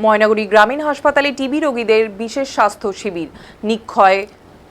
ময়নাগুড়ি গ্রামীণ হাসপাতালে টিবি রোগীদের বিশেষ স্বাস্থ্য শিবির। নিক্ষয়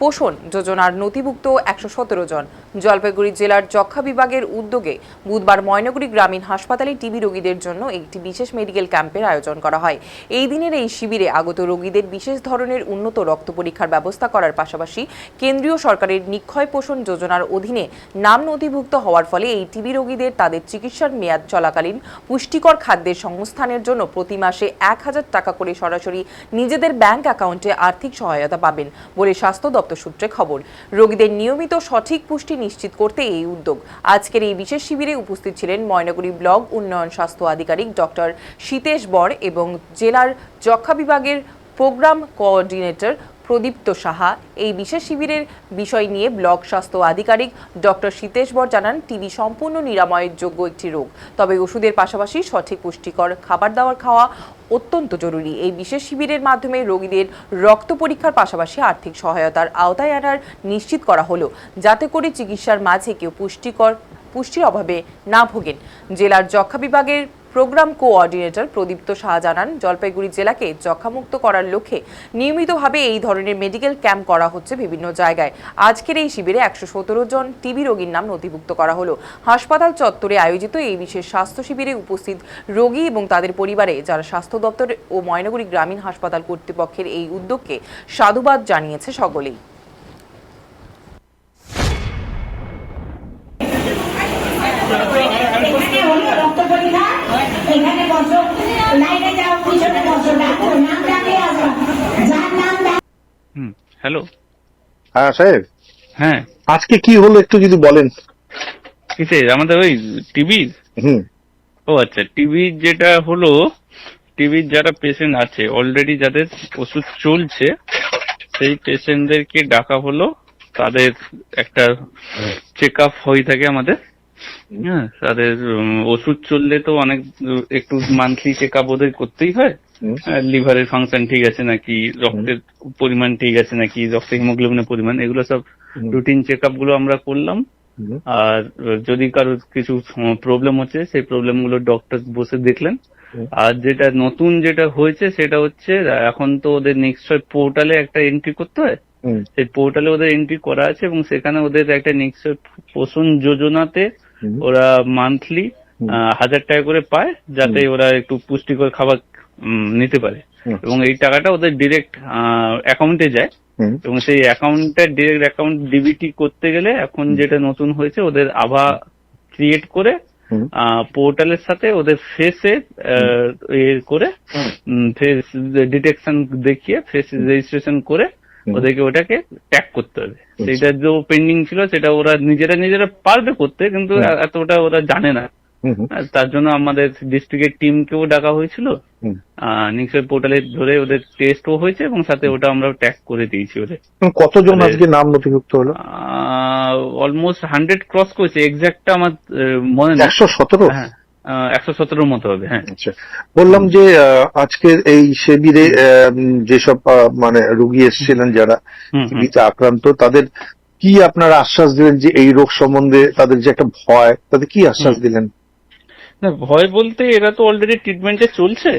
পোষণ যোজনার নথিভুক্ত 117 জন। জলপাইগুড়ি জেলার যক্ষ্মা বিভাগের উদ্যোগে বুধবার ময়নাগুড়ি গ্রামীণ হাসপাতালে টিবি রোগীদের জন্য একটি বিশেষ মেডিকেল ক্যাম্পের আয়োজন করা হয়। এই দিনের এই শিবিরে আগত রোগীদের বিশেষ ধরনের উন্নত রক্ত পরীক্ষার ব্যবস্থা করার পাশাপাশি কেন্দ্রীয় সরকারের নিক্ষয় পোষণ যোজনার অধীনে নাম নথিভুক্ত হওয়ার ফলে এই টিবি রোগীদের তাদের চিকিৎসার মেয়াদ চলাকালীন পুষ্টিকর খাদ্যের সংস্থানের জন্য প্রতি মাসে 1000 টাকা করে সরাসরি নিজেদের ব্যাংক অ্যাকাউন্টে আর্থিক সহায়তা পাবেন বলে স্বাস্থ্য দপ্তর সূত্রে খবর। রোগীদের নিয়মিত সঠিক পুষ্টি নিশ্চিত করতে এই উদ্যোগ। আজকের এই বিশেষ শিবিরে উপস্থিত ছিলেন ময়নাগুড়ি ব্লক উন্নয়ন স্বাস্থ্য আধিকারিক ডক্টর সীতেশ বর এবং জেলার যক্ষ্মা বিভাগের প্রোগ্রাম কোঅর্ডিনেটর প্রদীপ্ত সাহা। এই বিশেষ শিবিরের বিষয় নিয়ে ব্লক স্বাস্থ্য আধিকারিক ডক্টর সীতেশ বর জানান, টিবি সম্পূর্ণ নিরাময়ের যোগ্য একটি রোগ, তবে ওষুধের পাশাপাশি সঠিক পুষ্টিকর খাবার দাবার খাওয়া অত্যন্ত জরুরি। এই বিশেষ শিবিরের মাধ্যমে রোগীদের রক্ত পরীক্ষার পাশাপাশি আর্থিক সহায়তার আওতায় আনার নিশ্চিত করা হলো, যাতে করে চিকিৎসার মাঝে কেউ পুষ্টির অভাবে না ভোগেন। জেলার যক্ষ্মা বিভাগের প্রোগ্রাম কোঅর্ডিনেটর প্রদীপ্ত সাহা জানান, জলপাইগুড়ি জেলাকে যক্ষ্মামুক্ত করার লক্ষ্যে নিয়মিতভাবে এই ধরনের মেডিকেল ক্যাম্প করা হচ্ছে বিভিন্ন জায়গায়। আজকের এই শিবিরে 117 জন টিবি রোগীর নাম নথিভুক্ত করা হলো। হাসপাতাল চত্বরে আয়োজিত এই বিশেষ স্বাস্থ্য শিবিরে উপস্থিত রোগী এবং তাদের পরিবারে যারা স্বাস্থ্য দপ্তর ও ময়নাগুড়ি গ্রামীণ হাসপাতাল কর্তৃপক্ষের এই উদ্যোগকে সাধুবাদ জানিয়েছে সকলেই। হ্যালো। হ্যাঁ সাহেব, হ্যাঁ আজকে কি হলো একটু যদি বলেন। কিসে? আমাদের ওই টিবির? ও আচ্ছা, টিবির যেটা হলো, টিবির যারা পেশেন্ট আছে অলরেডি, যাদের ওষুধ চলছে, সেই পেশেন্টদেরকে ডাকা হলো। তাদের একটা চেক আপ হয়ে থাকে আমাদের। হ্যাঁ, তাদের ওষুধ চললে তো অনেক একটু মান্থলি চেক আপ ওদের করতেই হয়। লিভারের ফাংশন ঠিক আছে নাকি, রক্তের পরিমাণ ঠিক আছে নাকি, রক্তে হিমোগ্লোবিনের পরিমাণ, এগুলো সব রুটিন চেক আপ গুলো আমরা করলাম। আর যদি কারোর কিছু প্রবলেম হচ্ছে, সেই প্রবলেম গুলো ডক্টর বসে দেখলেন। আর যেটা নতুন যেটা হয়েছে সেটা হচ্ছে, এখন তো ওদের নিশ্চয় পোর্টালে একটা এন্ট্রি করতে হয়। সেই পোর্টালে ওদের এন্ট্রি করা আছে এবং সেখানে ওদের একটা নিশ্চয় পোষণ যোজনাতে ওরা মান্থলি 1000 টাকা করে পায়, যাতে ওরা একটু পুষ্টিকর খাবার নিতে পারে। এবং এই টাকাটা ওদের ডিরেক্ট অ্যাকাউন্টে যায় এবং সেই অ্যাকাউন্টের ডিরেক্ট অ্যাকাউন্ট ডিবিটি করতে গেলে এখন যেটা নতুন হয়েছে, ওদের আভা ক্রিয়েট করে পোর্টালের সাথে ওদের ফেসে করে ফেস ডিটেকশন দেখিয়ে ফেস রেজিস্ট্রেশন করে ওদেরকে ওটাকে ট্যাগ করতে হবে। সেটা যে পেন্ডিং ছিল সেটা ওরা নিজেরা পারবে করতে, কিন্তু এতটা ওরা জানে না। তার জন্য আমাদের ডিস্ট্রিক্টের টিমকেও ডাকা হয়েছিল। নিশ্চয় পোর্টালে ধরে ওদের টেস্টও হয়েছে এবং সাথে ওটা আমরা ট্যাগ করে দিয়েছি ওদের। কতজন আজকে নাম নথিভুক্ত হলো? অলমোস্ট 100 ক্রস করেছে, এক্সাক্টটা আমার মনে নেই। 117? হ্যাঁ, 117 মতো হবে। হ্যাঁ, আচ্ছা, বললাম যে আজকের এই শিবিরে যেসব মানে রোগী এসেছিলেন যারা টিবিতে আক্রান্ত, তাদের কি আপনারা আশ্বাস দিলেন যে এই রোগ সম্বন্ধে তাদের যে একটা ভয়, তাদের কি আশ্বাস দিলেন? না, ভয় বলতে এরা তো অলরেডি ট্রিটমেন্টে চলছে।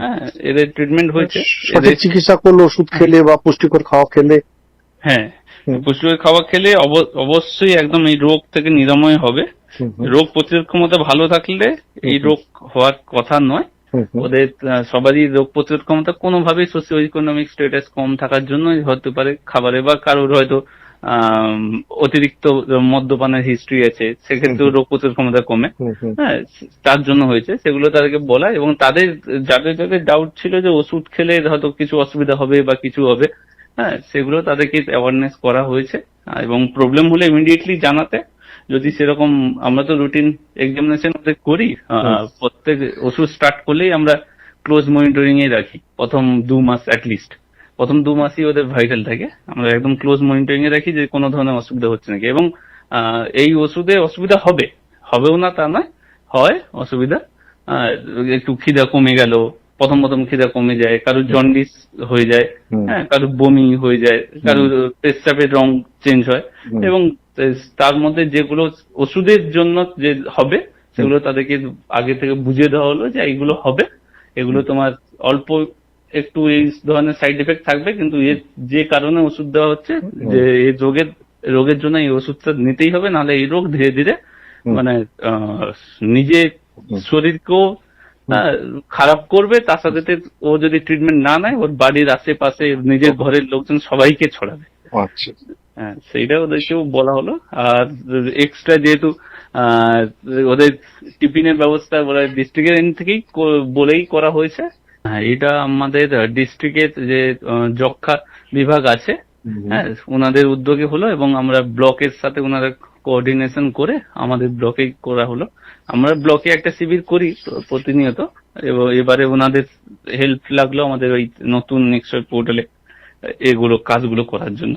হ্যাঁ, এদের ট্রিটমেন্ট হয়েছে, সঠিক চিকিৎসা করলে, ওষুধ খেলে বা পুষ্টিকর খাওয়া খেলে। হ্যাঁ, পুষ্টিকর খাবার খেলে অবশ্যই একদম এই রোগ থেকে নিরাময় হবে। রোগ প্রতিরোধ ক্ষমতা ভালো থাকলে এই রোগ হওয়ার কথা নয়। ওদের সবারই রোগ প্রতিরোধ ক্ষমতা কোনোভাবেই সোশিও ইকোনমিক স্ট্যাটাস কম থাকার জন্য হতে পারে খাবারে, বা কারোর হয়তো অতিরিক্ত মদ্যপানের হিস্ট্রি আছে, সেক্ষেত্রে রোগ প্রতিরোধ ক্ষমতা কমে। হ্যাঁ, তার জন্য হয়েছে, সেগুলো তাদেরকে বলা। এবং তাদের যাদের ডাউট ছিল যে ওষুধ খেলে হয়তো কিছু অসুবিধা হবে বা কিছু হবে, হ্যাঁ, সেগুলো তাদেরকে অ্যাওয়ারনেস করা হয়েছে। এবং প্রবলেম হলে ইমিডিয়েটলি জানাতে। যদি সেরকম, আমরা তো রুটিন এক্সামিনেশন করি, প্রত্যেক ওষুধ স্টার্ট করলেই আমরা ক্লোজ মনিটরিং এ রাখি প্রথম 2 মাস অ্যাটলিস্ট। প্রথম 2 মাসই ওদের ভাইটাল থাকে, আমরা একদম ক্লোজ মনিটরিং এ রাখি যে কোনো ধরনের অসুবিধা হচ্ছে নাকি। এবং এই ওষুধে অসুবিধা হবেও না তা নয়, হয় অসুবিধা। একটু খিদা কমে গেল, প্রথম খিদা কমে যায়, কারোর জন্ডিস হয়ে যায়, হ্যাঁ, কারোর বমি হয়ে যায়, কারোর পেচ্ছাপের রং চেঞ্জ হয়। এবং তার মধ্যে যেগুলো ওষুধের জন্য যে হবে, সেগুলো তাদেরকে আগে থেকে বুঝিয়ে দেওয়া হলো যে এইগুলো হবে, এগুলো তোমার অল্প একটু এই ধরনের সাইড এফেক্ট থাকবে, কিন্তু এর যে কারণে ওষুধ দেওয়া হচ্ছে, যে এই রোগের জন্য এই ওষুধটা নিতেই হবে, নাহলে এই রোগ ধীরে ধীরে মানে নিজে শরীরকেও খারাপ করবে, তার সাথে সাথে ও যদি ট্রিটমেন্ট না নেয় ওর বাড়ির আশেপাশে নিজের ঘরের লোকজন সবাইকে ছড়াবে। আচ্ছা। হ্যাঁ, সেইটা ওদেরকেও বলা হলো। আর এক্সট্রা যেহেতু ওদের টিফিনের ব্যবস্থা ওরা ডিস্ট্রিক্টের এন্ড থেকেই বলেই করা হয়েছে। হ্যাঁ, এটা আমাদের ডিস্ট্রিক্টের যে যক্ষ্মা বিভাগ আছে, হ্যাঁ, ওনাদের উদ্যোগে হলো, এবং আমরা ব্লকের সাথে ওনারা কোঅর্ডিনেশন করে আমাদের ব্লকেই করা হলো। আমরা ব্লকে একটা শিবির করি প্রতিনিয়ত, এবং এবারে ওনাদের হেল্প লাগলো আমাদের ওই নতুন নেক্সট পোর্টালে এগুলো কাজগুলো করার জন্য।